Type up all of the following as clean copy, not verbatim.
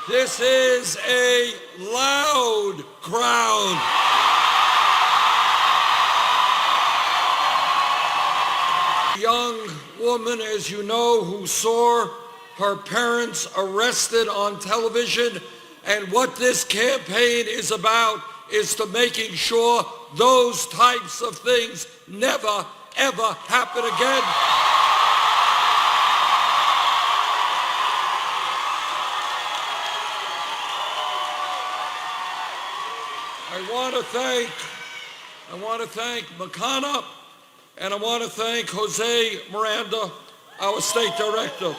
This is a loud crowd. A young woman, as you know, who saw her parents arrested on television, and what this campaign is about is to making sure those types of things never, ever happen again. I want to thank Makana, and I want to thank Jose Miranda, our state director.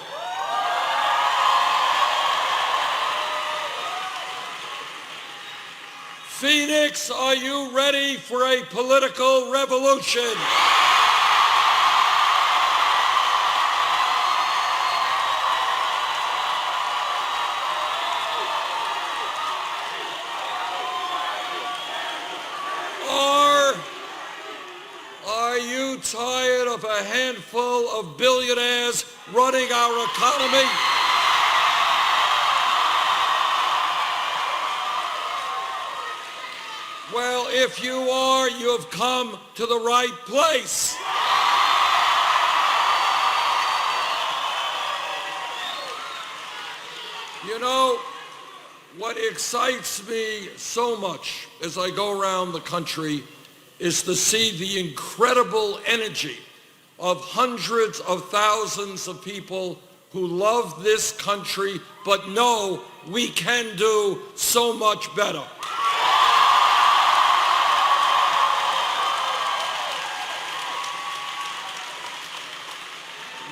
Phoenix, are you ready for a political revolution? Are you tired of a handful of billionaires running our economy? Well, if you are, you have come to the right place. You know, what excites me so much as I go around the country is to see the incredible energy of hundreds of thousands of people who love this country but know we can do so much better.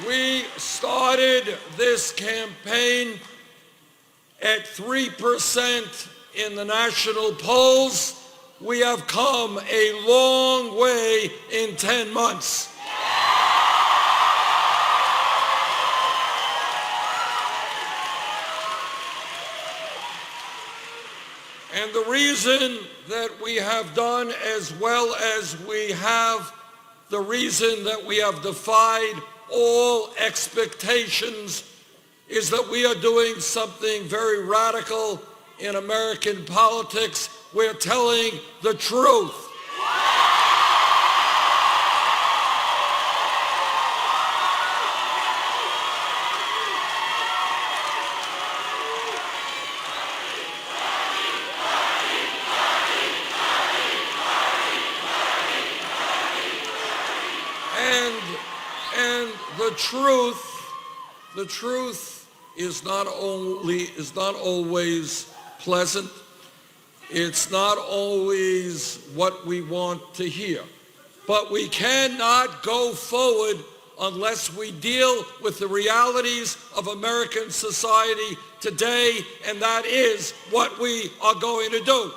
We started this campaign at 3% in the national polls. We have come a long way in 10 months. And the reason that we have done as well as we have, the reason that we have defied all expectations, is that we are doing something very radical in American politics. We're telling the truth. And the truth is not always pleasant. It's not always what we want to hear. But we cannot go forward unless we deal with the realities of American society today, and that is what we are going to do.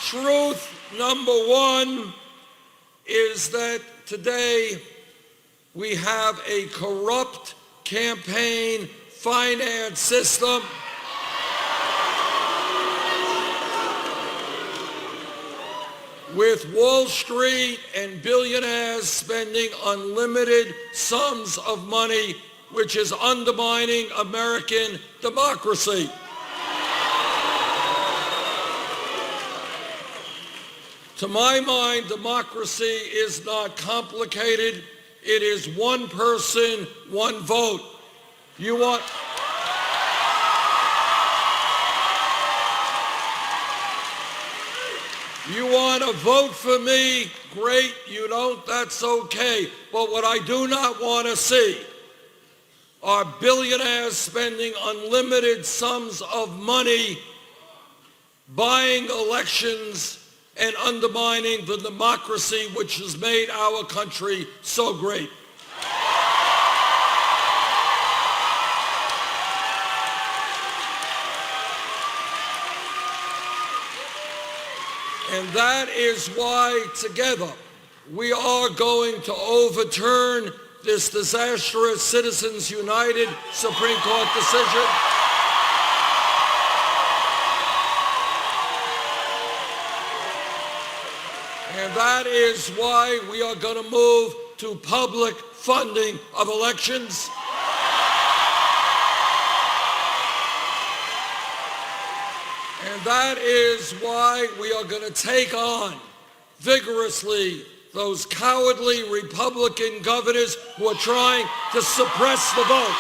Truth number one is that today we have a corrupt campaign finance system. With Wall Street and billionaires spending unlimited sums of money, which is undermining American democracy. To my mind, democracy is not complicated. It is one person, one vote. You want to vote for me? Great. You don't? That's okay. But what I do not want to see are billionaires spending unlimited sums of money buying elections and undermining the democracy which has made our country so great. And that is why together we are going to overturn this disastrous Citizens United Supreme Court decision. And that is why we are going to move to public funding of elections. And that is why we are going to take on vigorously those cowardly Republican governors who are trying to suppress the vote.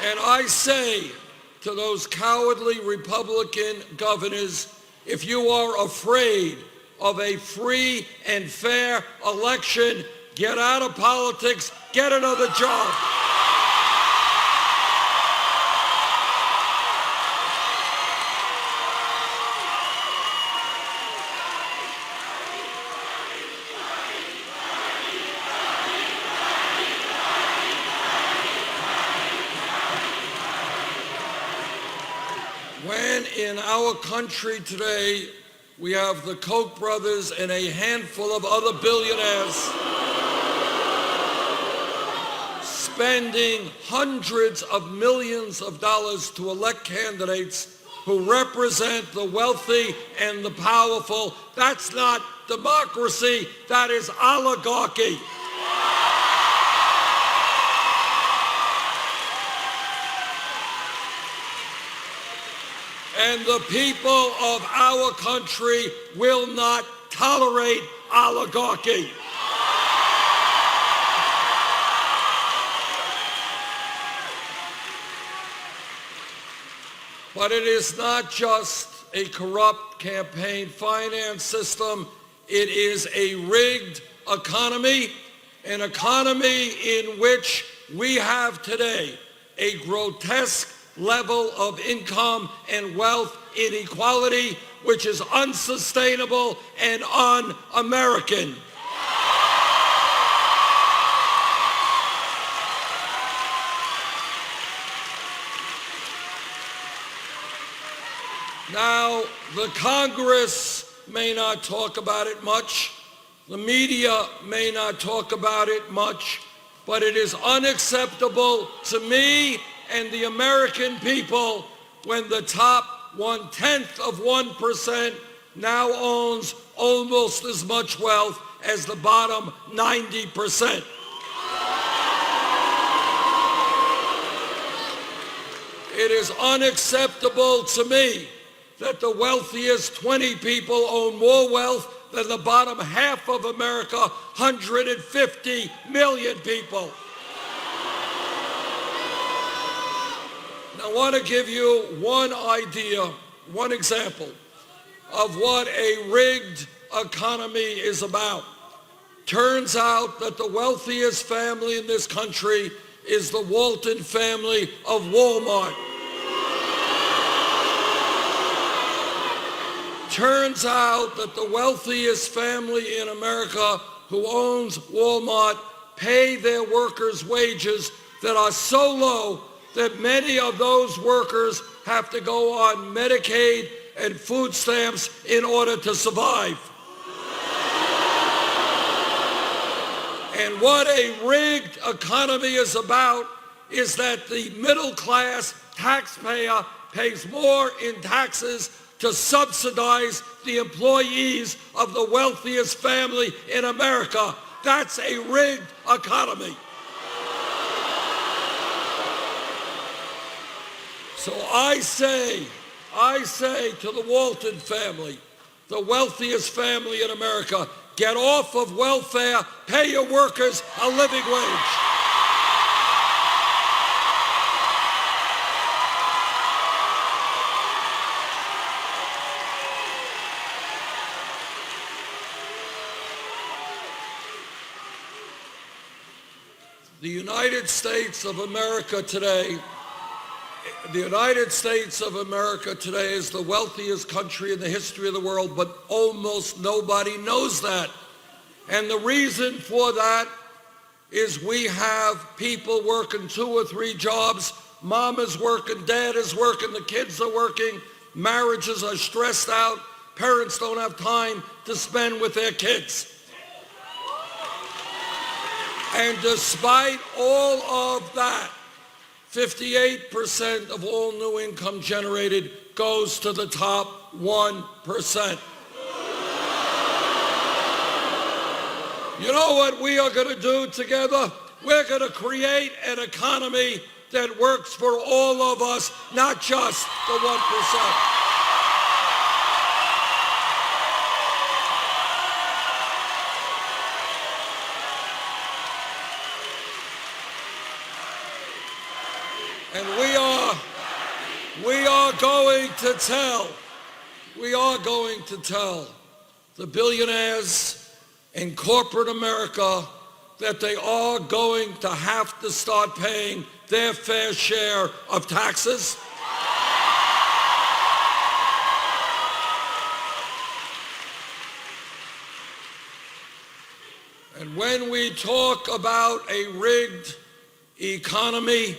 And I say to those cowardly Republican governors, if you are afraid of a free and fair election, get out of politics, get another job. When in our country today, we have the Koch brothers and a handful of other billionaires spending hundreds of millions of dollars to elect candidates who represent the wealthy and the powerful. That's not democracy, that is oligarchy. And the people of our country will not tolerate oligarchy. But it is not just a corrupt campaign finance system. It is a rigged economy, an economy in which we have today a grotesque level of income and wealth inequality, which is unsustainable and un-American. Now, the Congress may not talk about it much, the media may not talk about it much, but it is unacceptable to me and the American people when the top 0.1% now owns almost as much wealth as the bottom 90%. It is unacceptable to me that the wealthiest 20 people own more wealth than the bottom half of America, 150 million people. I want to give you one idea, one example of what a rigged economy is about. Turns out that the wealthiest family in this country is the Walton family of Walmart. Turns out that the wealthiest family in America who owns Walmart pay their workers wages that are so low that many of those workers have to go on Medicaid and food stamps in order to survive. And what a rigged economy is about is that the middle class taxpayer pays more in taxes to subsidize the employees of the wealthiest family in America. That's a rigged economy. So I say to the Walton family, the wealthiest family in America, get off of welfare, pay your workers a living wage. The United States of America today is the wealthiest country in the history of the world, but almost nobody knows that. And the reason for that is we have people working 2 or 3 jobs. Mom is working, dad is working, the kids are working, marriages are stressed out, parents don't have time to spend with their kids. And despite all of that, 58% of all new income generated goes to the top 1%. You know what we are going to do together? We're going to create an economy that works for all of us, not just the 1%. And we are going to tell the billionaires in corporate America that they are going to have to start paying their fair share of taxes. And when we talk about a rigged economy,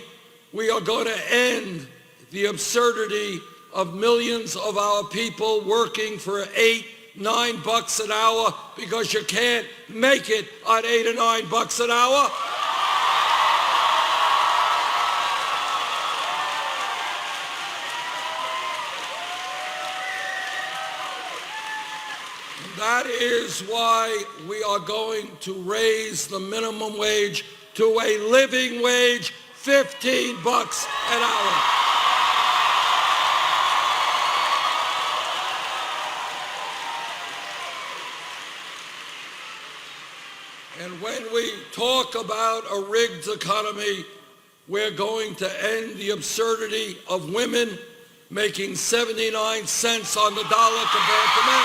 we are going to end the absurdity of millions of our people working for $8-9 an hour because you can't make it on $8 or $9 an hour. That is why we are going to raise the minimum wage to a living wage, $15 an hour. And when we talk about a rigged economy, we're going to end the absurdity of women making 79 cents on the dollar compared to men.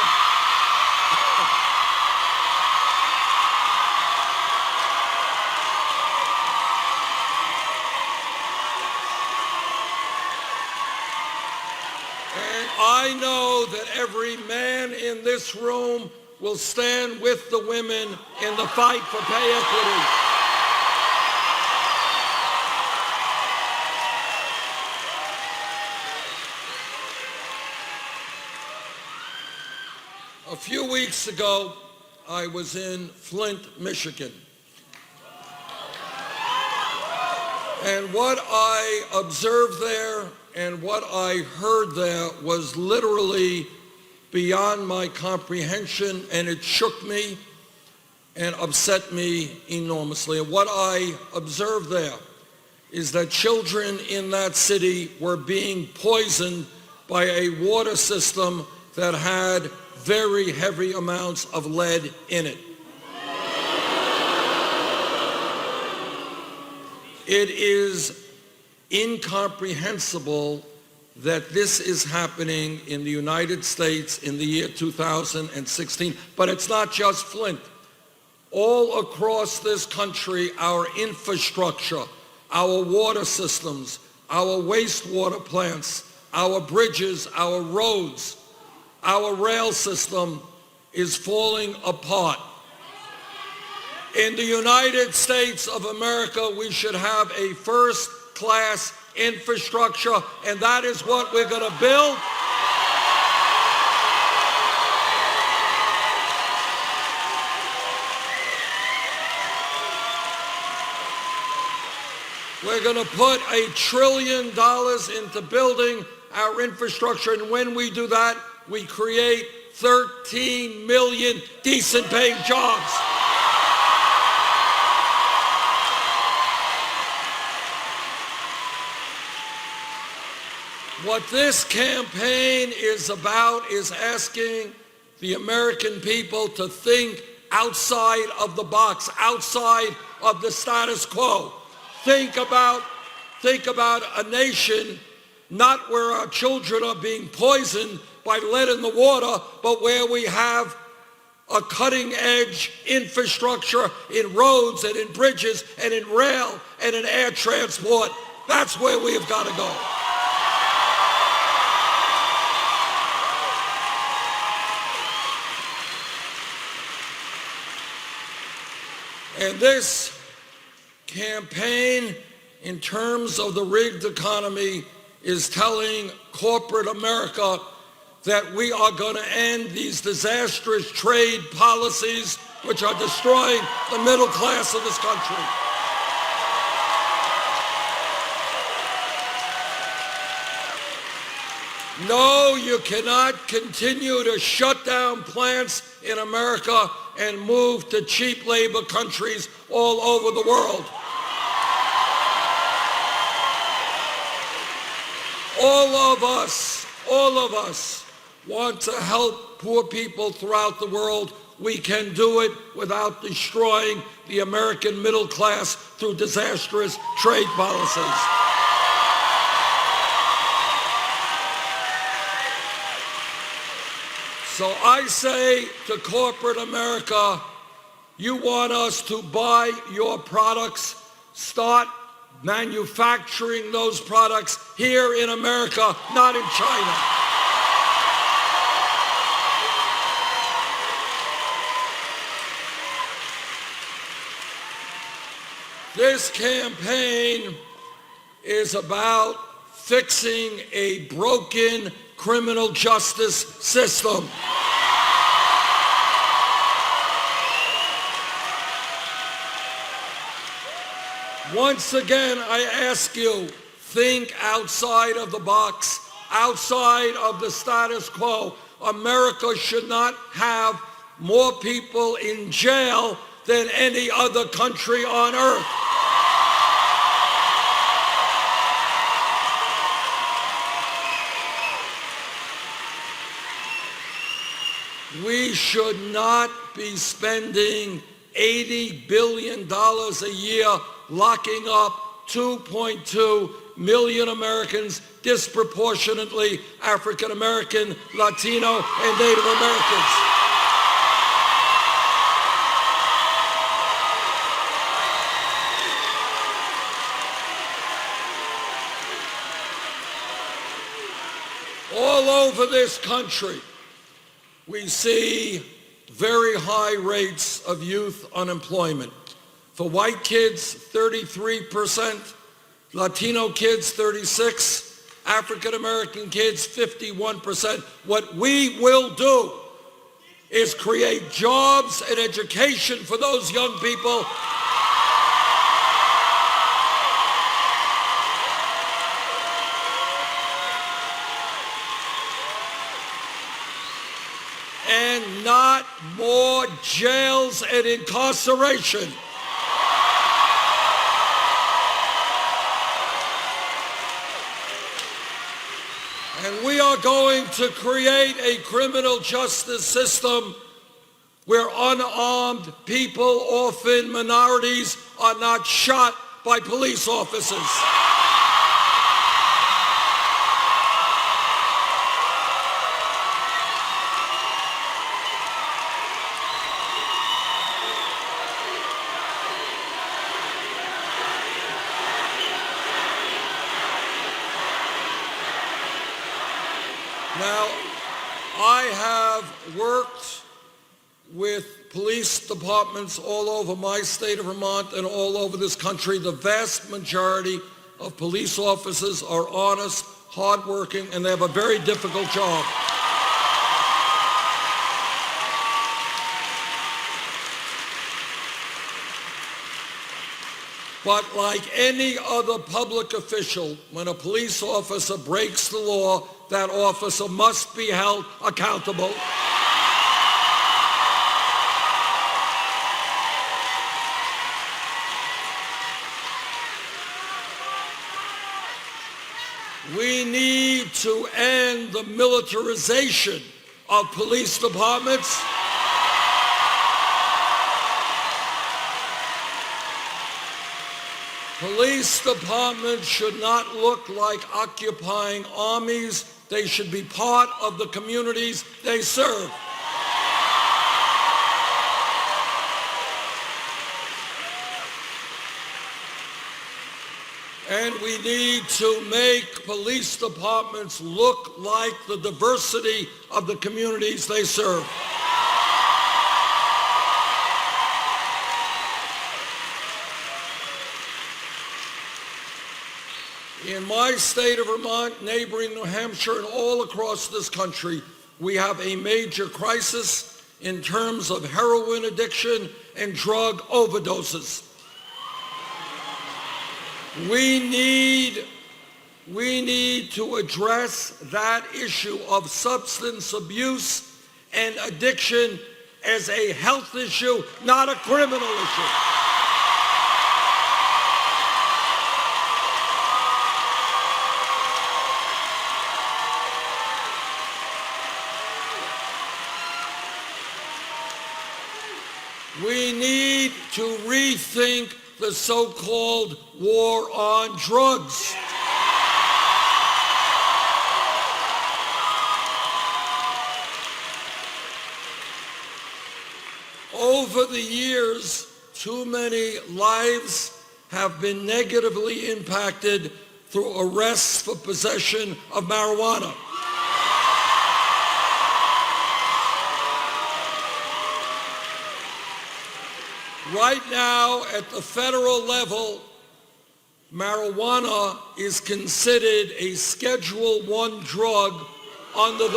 I know that every man in this room will stand with the women in the fight for pay equity. A few weeks ago, I was in Flint, Michigan. And what I observed there and what I heard there was literally beyond my comprehension, and it shook me and upset me enormously. And what I observed there is that children in that city were being poisoned by a water system that had very heavy amounts of lead in it. It is incomprehensible that this is happening in the United States in the year 2016. But it's not just Flint. All across this country, our infrastructure, our water systems, our wastewater plants, our bridges, our roads, our rail system is falling apart. In the United States of America, we should have a first-class infrastructure, and that is what we're going to build. We're going to put $1 trillion into building our infrastructure, and when we do that, we create 13 million decent-paying jobs. What this campaign is about is asking the American people to think outside of the box, outside of the status quo. Think about a nation not where our children are being poisoned by lead in the water, but where we have a cutting-edge infrastructure in roads and in bridges and in rail and in air transport. That's where we have got to go. And this campaign, in terms of the rigged economy, is telling corporate America that we are going to end these disastrous trade policies which are destroying the middle class of this country. No, you cannot continue to shut down plants in America and move to cheap labor countries all over the world. All of us want to help poor people throughout the world. We can do it without destroying the American middle class through disastrous trade policies. So I say to corporate America, you want us to buy your products, start manufacturing those products here in America, not in China. This campaign is about fixing a broken criminal justice system. Once again, I ask you, think outside of the box, outside of the status quo. America should not have more people in jail than any other country on earth. We should not be spending $80 billion a year locking up 2.2 million Americans, disproportionately African American, Latino, and Native Americans. All over this country, we see very high rates of youth unemployment. For white kids, 33%, Latino kids, 36%, African American kids, 51%. What we will do is create jobs and education for those young people. And not more jails and incarceration. And we are going to create a criminal justice system where unarmed people, often minorities, are not shot by police officers. Now, I have worked with police departments all over my state of Vermont and all over this country. The vast majority of police officers are honest, hardworking, and they have a very difficult job. But like any other public official, when a police officer breaks the law, that officer must be held accountable. We need to end the militarization of police departments. Police departments should not look like occupying armies. They should be part of the communities they serve. And we need to make police departments look like the diversity of the communities they serve. In my state of Vermont, neighboring New Hampshire, and all across this country, we have a major crisis in terms of heroin addiction and drug overdoses. We need to address that issue of substance abuse and addiction as a health issue, not a criminal issue. We need to rethink the so-called war on drugs. Over the years, too many lives have been negatively impacted through arrests for possession of marijuana. Right now, at the federal level, marijuana is considered a Schedule I drug under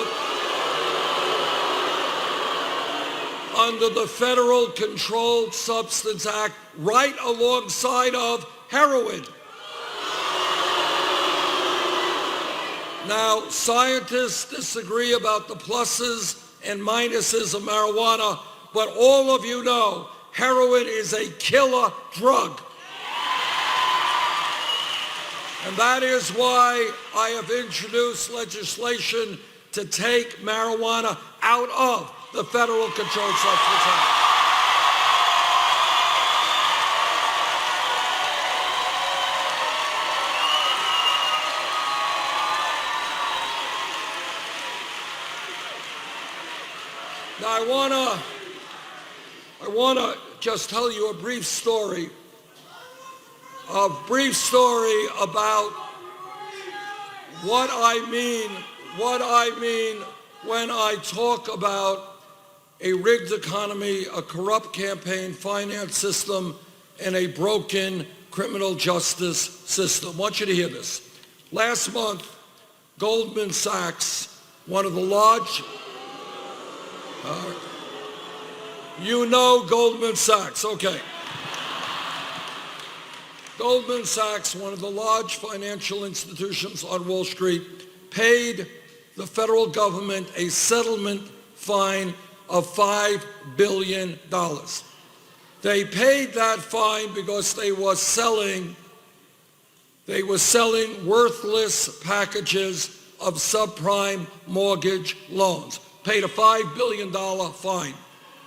the Federal Controlled Substance Act, right alongside of heroin. Now, scientists disagree about the pluses and minuses of marijuana, but all of you know heroin is a killer drug. And that is why I have introduced legislation to take marijuana out of the Federal Controlled Substance Act. Now I want to just tell you a brief story about what I mean when I talk about a rigged economy, a corrupt campaign finance system, and a broken criminal justice system. I want you to hear this. Last month, Goldman Sachs, one of the large, you know Goldman Sachs, okay. Goldman Sachs, one of the large financial institutions on Wall Street, paid the federal government a settlement fine of $5 billion. They paid that fine because they were selling worthless packages of subprime mortgage loans. Paid a $5 billion fine.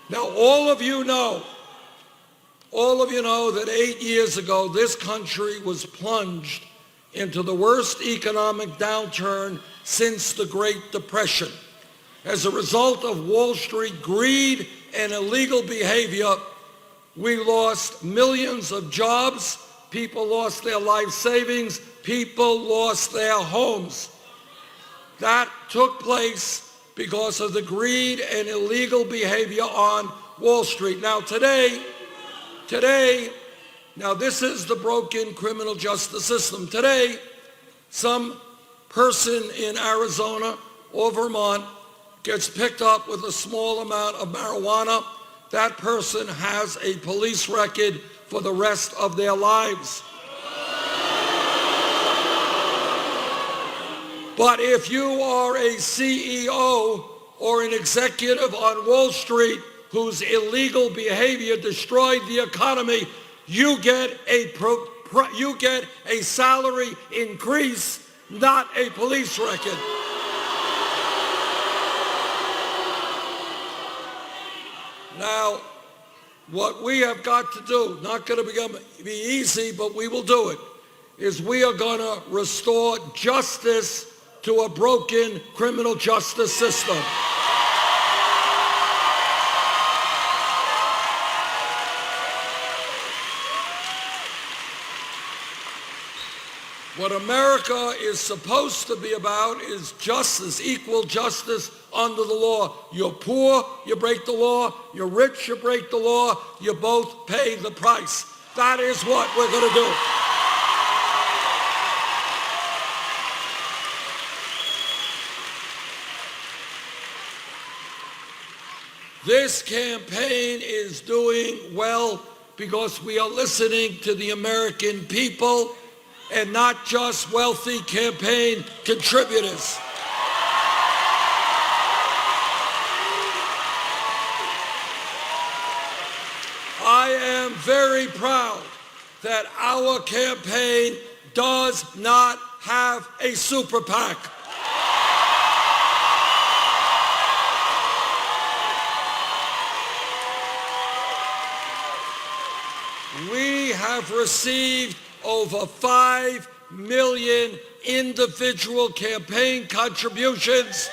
Now, all of you know that 8 years ago, this country was plunged into the worst economic downturn since the Great Depression. As a result of Wall Street greed and illegal behavior, we lost millions of jobs, people lost their life savings, people lost their homes. That took place because of the greed and illegal behavior on Wall Street. Now today, this is the broken criminal justice system. Today, some person in Arizona or Vermont gets picked up with a small amount of marijuana. That person has a police record for the rest of their lives. But if you are a CEO or an executive on Wall Street whose illegal behavior destroyed the economy, you get a salary increase, not a police record. Now, what we have got to do, not going to be easy, but we will do it, is we are going to restore justice to a broken criminal justice system. What America is supposed to be about is justice, equal justice under the law. You're poor, you break the law. You're rich, you break the law. You both pay the price. That is what we're going to do. This campaign is doing well because we are listening to the American people and not just wealthy campaign contributors. I am very proud that our campaign does not have a super PAC. We have received over 5 million individual campaign contributions.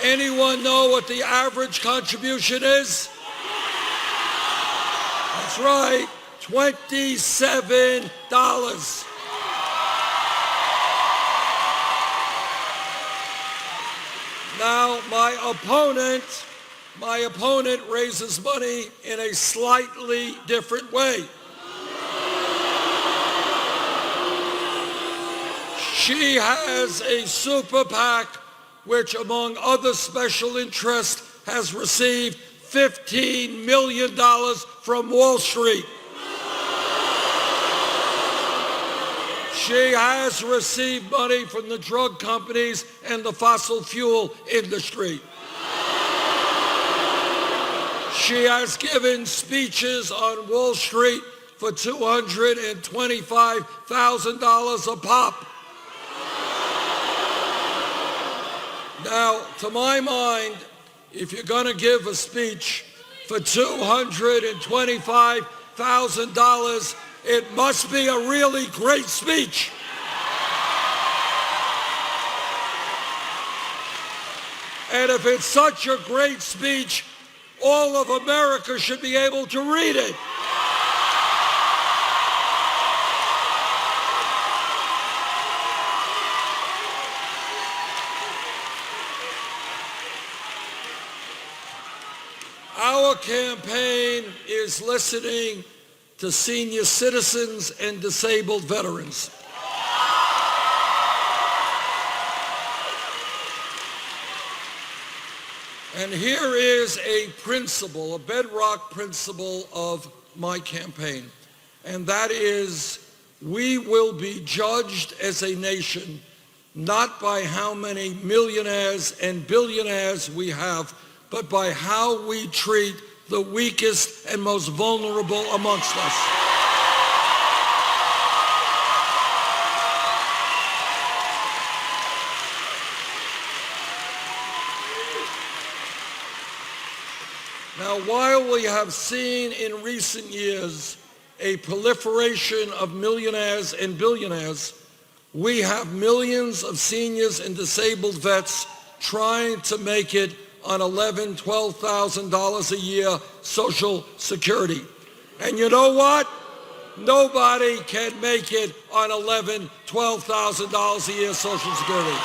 Anyone know what the average contribution is? That's right, $27. Now, my opponent raises money in a slightly different way. She has a super PAC which, among other special interests, has received $15 million from Wall Street. She has received money from the drug companies and the fossil fuel industry. She has given speeches on Wall Street for $225,000 a pop. Now, to my mind, if you're going to give a speech for $225,000, it must be a really great speech. And if it's such a great speech, all of America should be able to read it. Our campaign is listening to senior citizens and disabled veterans. And here is a principle, a bedrock principle of my campaign, and that is we will be judged as a nation not by how many millionaires and billionaires we have, but by how we treat the weakest and most vulnerable amongst us. Now, while we have seen in recent years a proliferation of millionaires and billionaires, we have millions of seniors and disabled vets trying to make it on $11,000, $12,000 a year Social Security. And you know what? Nobody can make it on $11,000, $12,000 a year Social Security.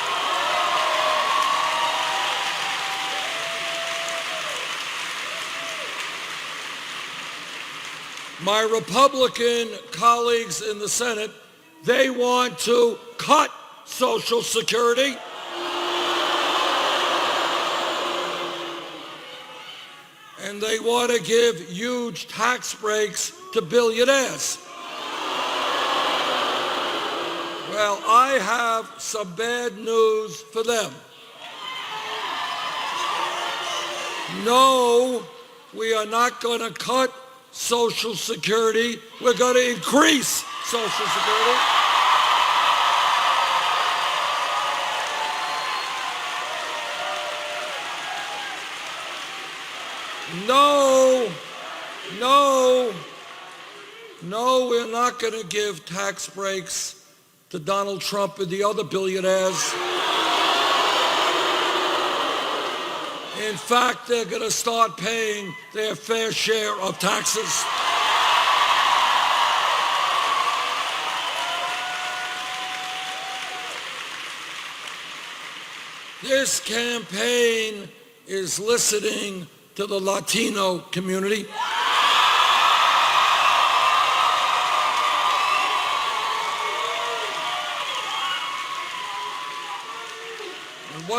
My Republican colleagues in the Senate, they want to cut Social Security. And they want to give huge tax breaks to billionaires. Well, I have some bad news for them. No, we are not going to cut Social Security. We're going to increase Social Security. No, we're not going to give tax breaks to Donald Trump and the other billionaires. In fact, they're going to start paying their fair share of taxes. This campaign is listening to the Latino community.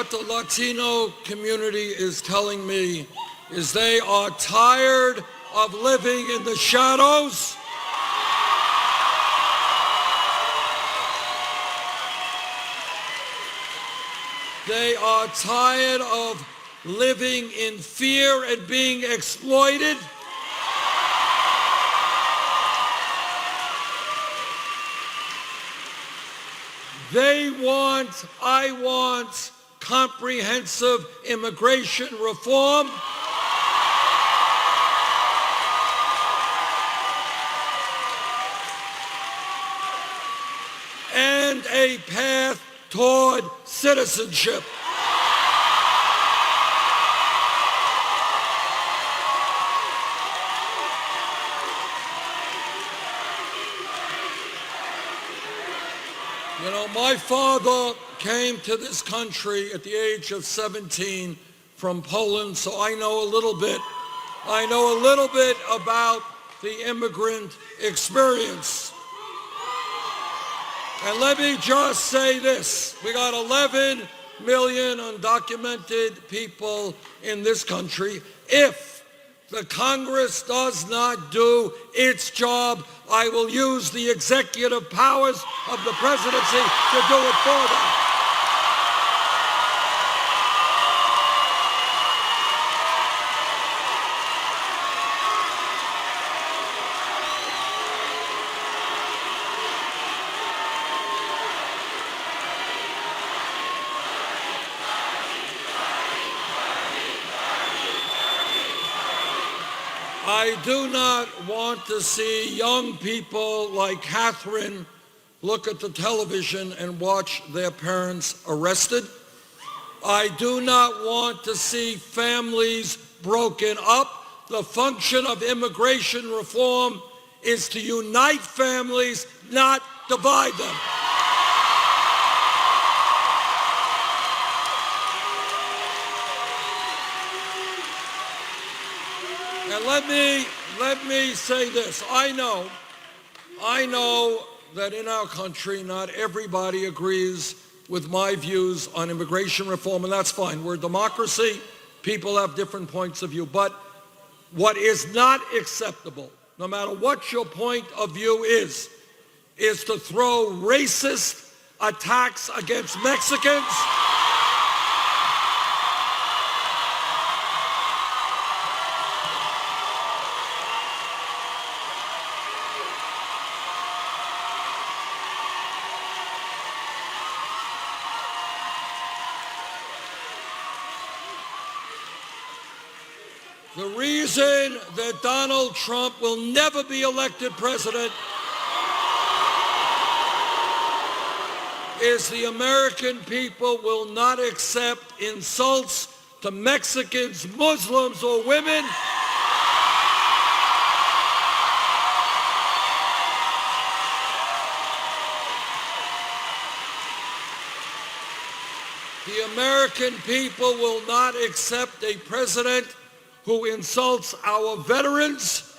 what the Latino community is telling me is they are tired of living in the shadows. They are tired of living in fear and being exploited. I want comprehensive immigration reform. And a path toward citizenship. You know, my father came to this country at the age of 17 from Poland, so I know a little bit. I know a little bit about the immigrant experience. And let me just say this. We got 11 million undocumented people in this country. If the Congress does not do its job, I will use the executive powers of the presidency to do it for them. I do not want to see young people like Catherine look at the television and watch their parents arrested. I do not want to see families broken up. The function of immigration reform is to unite families, not divide them. And let me say this. I know that in our country not everybody agrees with my views on immigration reform, and that's fine. We're a democracy. People have different points of view. But what is not acceptable, no matter what your point of view is to throw racist attacks against Mexicans, the reason that Donald Trump will never be elected president is the American people will not accept insults to Mexicans, Muslims, or women. The American people will not accept a president who insults our veterans,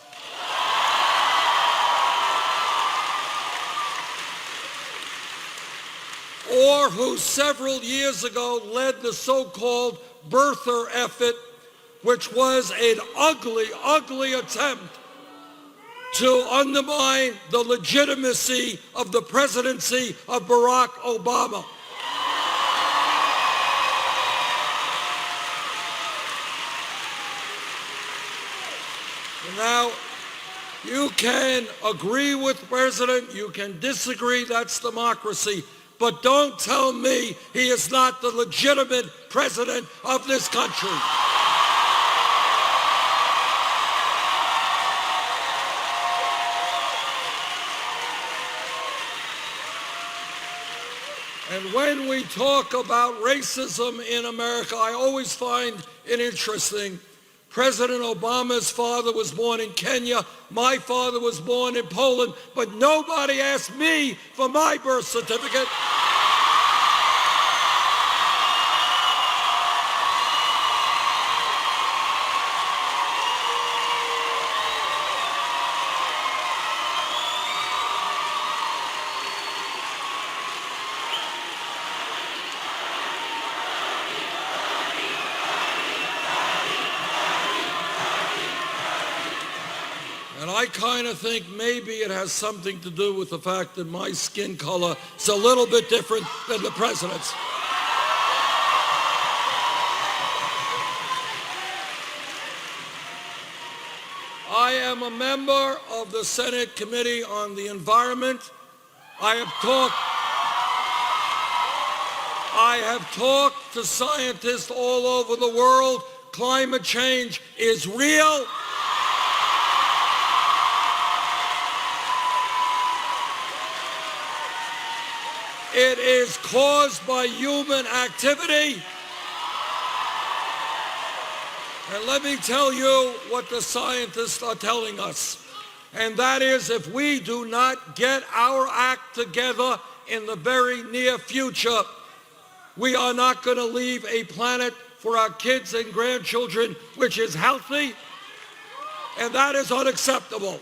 or who several years ago led the so-called birther effort, which was an ugly, ugly attempt to undermine the legitimacy of the presidency of Barack Obama. Now, you can agree with the president, you can disagree, that's democracy, but don't tell me he is not the legitimate president of this country. And when we talk about racism in America, I always find it interesting. President Obama's father was born in Kenya. My father was born in Poland, but nobody asked me for my birth certificate. kind of think maybe it has something to do with the fact that my skin color is a little bit different than the president's. I am a member of the Senate Committee on the Environment. I have talked to scientists all over the world. Climate change is real. It is caused by human activity. And let me tell you what the scientists are telling us. And that is, if we do not get our act together in the very near future, we are not going to leave a planet for our kids and grandchildren which is healthy, and that is unacceptable.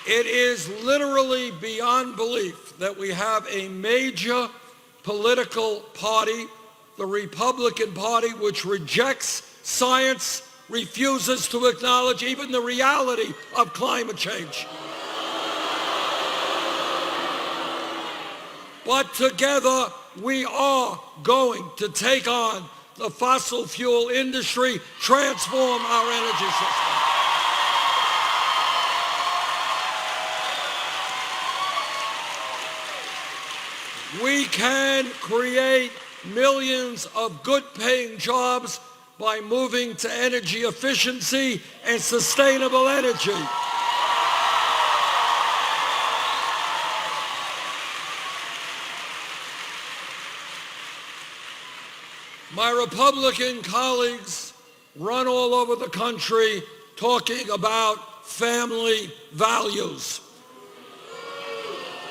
It is literally beyond belief that we have a major political party, the Republican Party, which rejects science, refuses to acknowledge even the reality of climate change. But together, we are going to take on the fossil fuel industry, transform our energy system. We can create millions of good-paying jobs by moving to energy efficiency and sustainable energy. My Republican colleagues run all over the country talking about family values.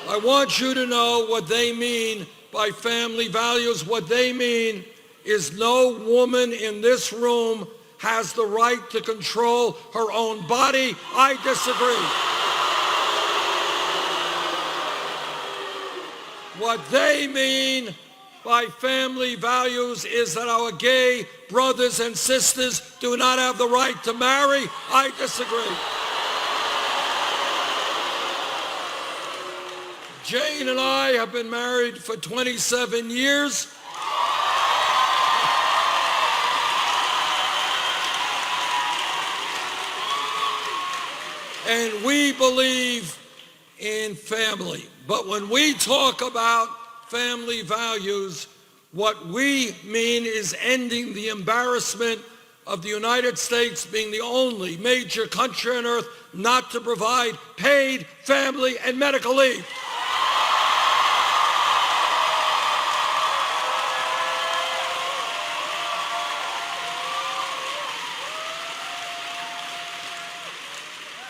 I want you to know what they mean by family values. What they mean is no woman in this room has the right to control her own body. I disagree. What they mean by family values is that our gay brothers and sisters do not have the right to marry. I disagree. Jane and I have been married for 27 years. And we believe in family. But when we talk about family values, what we mean is ending the embarrassment of the United States being the only major country on earth not to provide paid family and medical leave.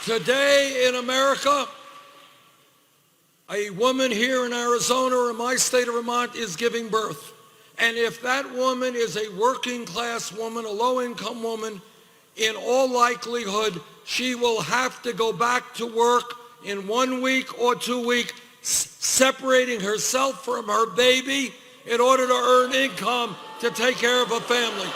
Today in America, a woman here in Arizona or in my state of Vermont is giving birth. And if that woman is a working class woman, a low-income woman, in all likelihood, she will have to go back to work in 1 week or 2 weeks, separating herself from her baby in order to earn income to take care of her family.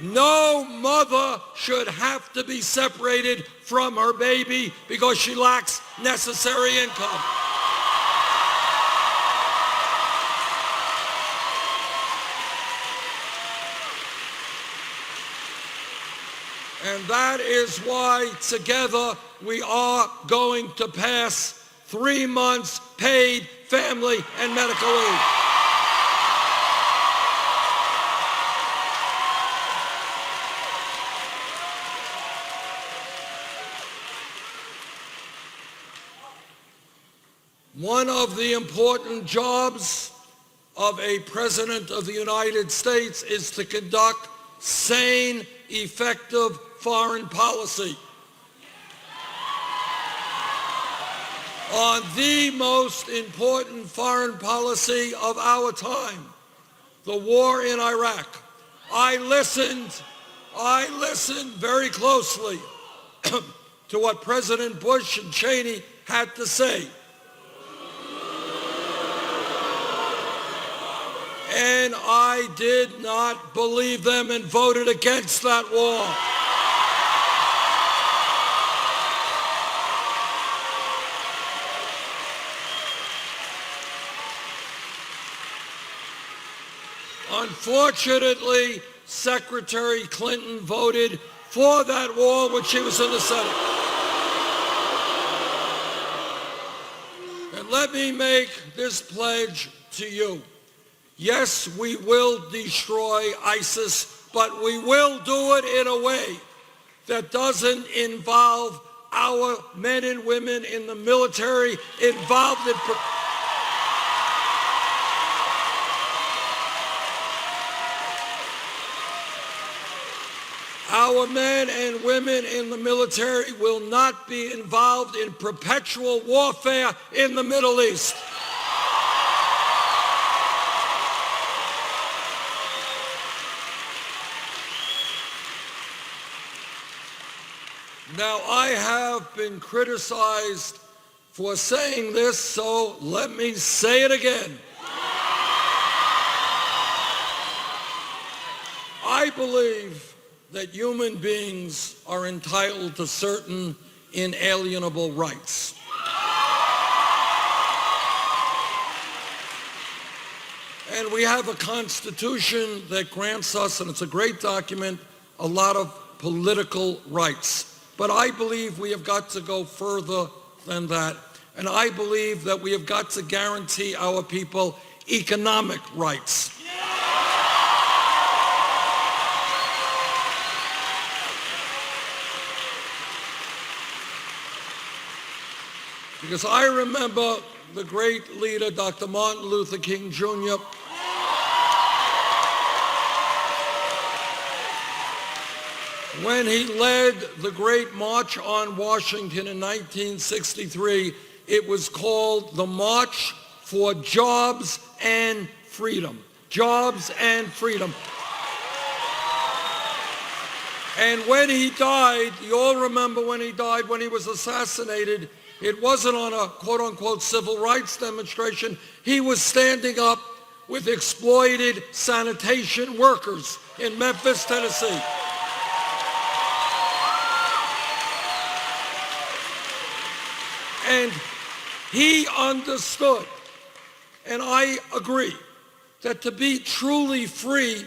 No mother should have to be separated from her baby because she lacks necessary income. And that is why together we are going to pass 3 months paid family and medical leave. One of the important jobs of a president of the United States is to conduct sane, effective foreign policy. On the most important foreign policy of our time, the war in Iraq, I listened very closely to what President Bush and Cheney had to say. And I did not believe them and voted against that wall. Unfortunately, Secretary Clinton voted for that wall when she was in the Senate. And let me make this pledge to you. Yes, we will destroy ISIS, but we will do it in a way that doesn't involve our men and women in the military involved in our men and women in the military will not be involved in perpetual warfare in the Middle East. Now, I have been criticized for saying this, so let me say it again. I believe that human beings are entitled to certain inalienable rights. And we have a Constitution that grants us, and it's a great document, a lot of political rights. But I believe we have got to go further than that. And I believe that we have got to guarantee our people economic rights. Because I remember the great leader, Dr. Martin Luther King Jr., when he led the Great March on Washington in 1963. It was called the March for Jobs and Freedom. Jobs and freedom. And when he died, you all remember when he died, when he was assassinated, it wasn't on a quote-unquote civil rights demonstration. He was standing up with exploited sanitation workers in Memphis, Tennessee. And he understood, and I agree, that to be truly free,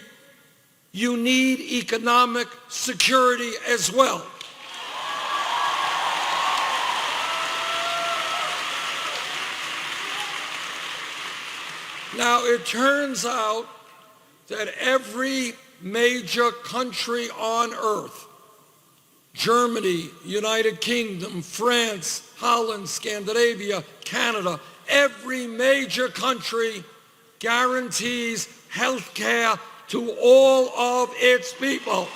you need economic security as well. Now, it turns out that every major country on earth, Germany, United Kingdom, France, Holland, Scandinavia, Canada, every major country guarantees health care to all of its people.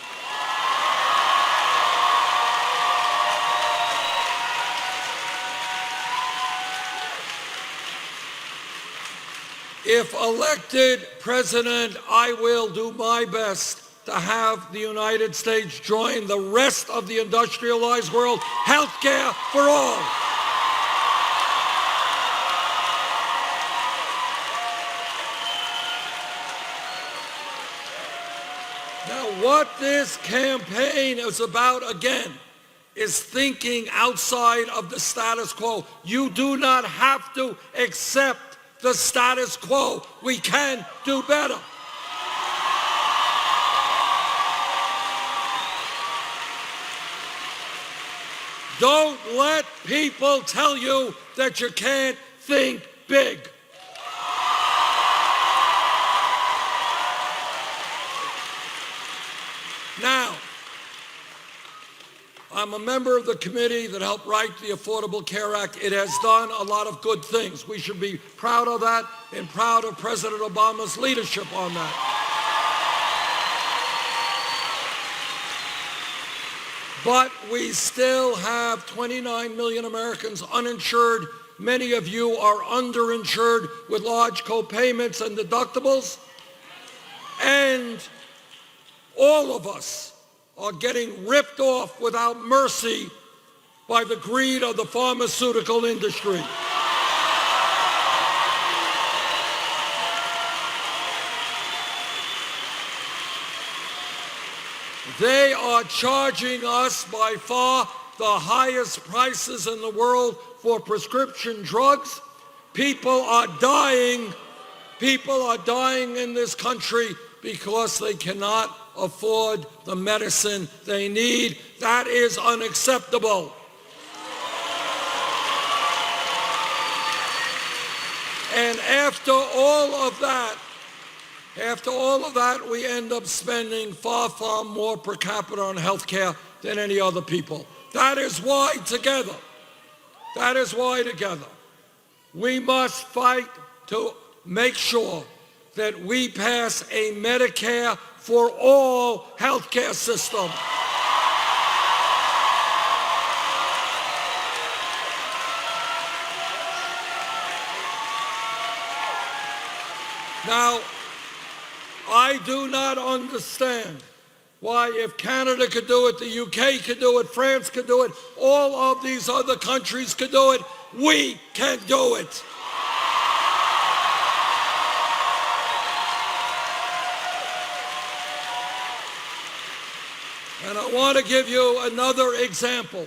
If elected president, I will do my best to have the United States join the rest of the industrialized world, health care for all. Now, what this campaign is about, again, is thinking outside of the status quo. You do not have to accept the status quo. We can do better. Don't let people tell you that you can't think big. Now, I'm a member of the committee that helped write the Affordable Care Act. It has done a lot of good things. We should be proud of that and proud of President Obama's leadership on that. But we still have 29 million Americans uninsured. Many of you are underinsured with large co-payments and deductibles. And all of us are getting ripped off without mercy by the greed of the pharmaceutical industry. They are charging us by far the highest prices in the world for prescription drugs. People are dying in this country because they cannot afford the medicine they need. That is unacceptable. And after all of that, we end up spending far, far more per capita on health care than any other people. That is why together, we must fight to make sure that we pass a Medicare for all health care system. Now, I do not understand why, if Canada could do it, the UK could do it, France could do it, all of these other countries could do it, we can do it. And I want to give you another example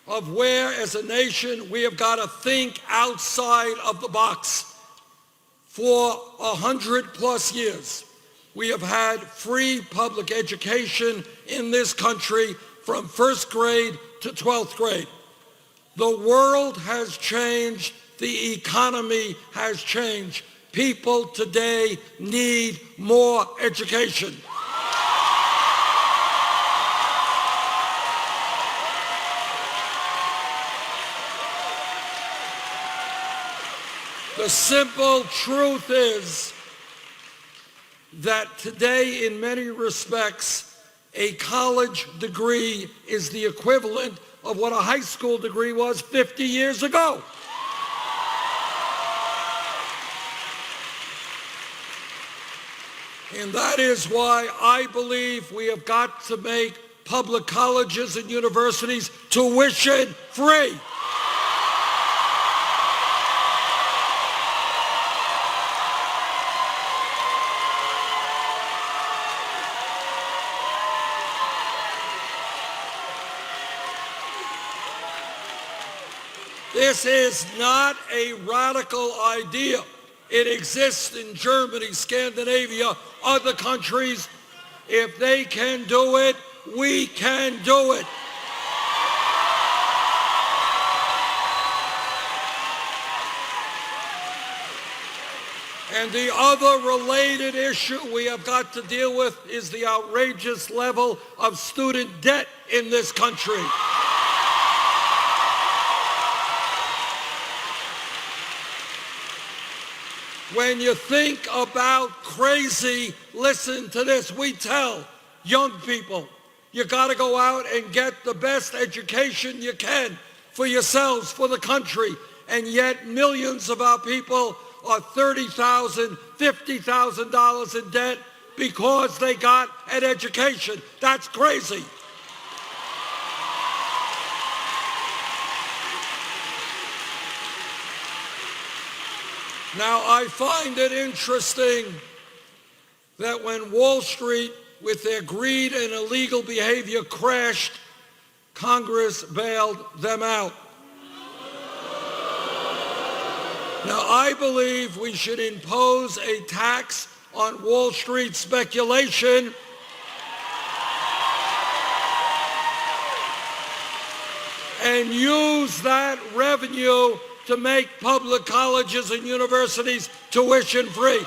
of where, as a nation, we have got to think outside of the box. For 100+ years, we have had free public education in this country from 1st grade to 12th grade. The world has changed. The economy has changed. People today need more education. The simple truth is that today, in many respects, a college degree is the equivalent of what a high school degree was 50 years ago. And that is why I believe we have got to make public colleges and universities tuition free. This is not a radical idea. It exists in Germany, Scandinavia, other countries. If they can do it, we can do it. And the other related issue we have got to deal with is the outrageous level of student debt in this country. When you think about crazy, listen to this. We tell young people, you got to go out and get the best education you can for yourselves, for the country. And yet millions of our people are $30,000, $50,000 in debt because they got an education. That's crazy. Now, I find it interesting that when Wall Street, with their greed and illegal behavior, crashed, Congress bailed them out. Now, I believe we should impose a tax on Wall Street speculation and use that revenue to make public colleges and universities tuition free.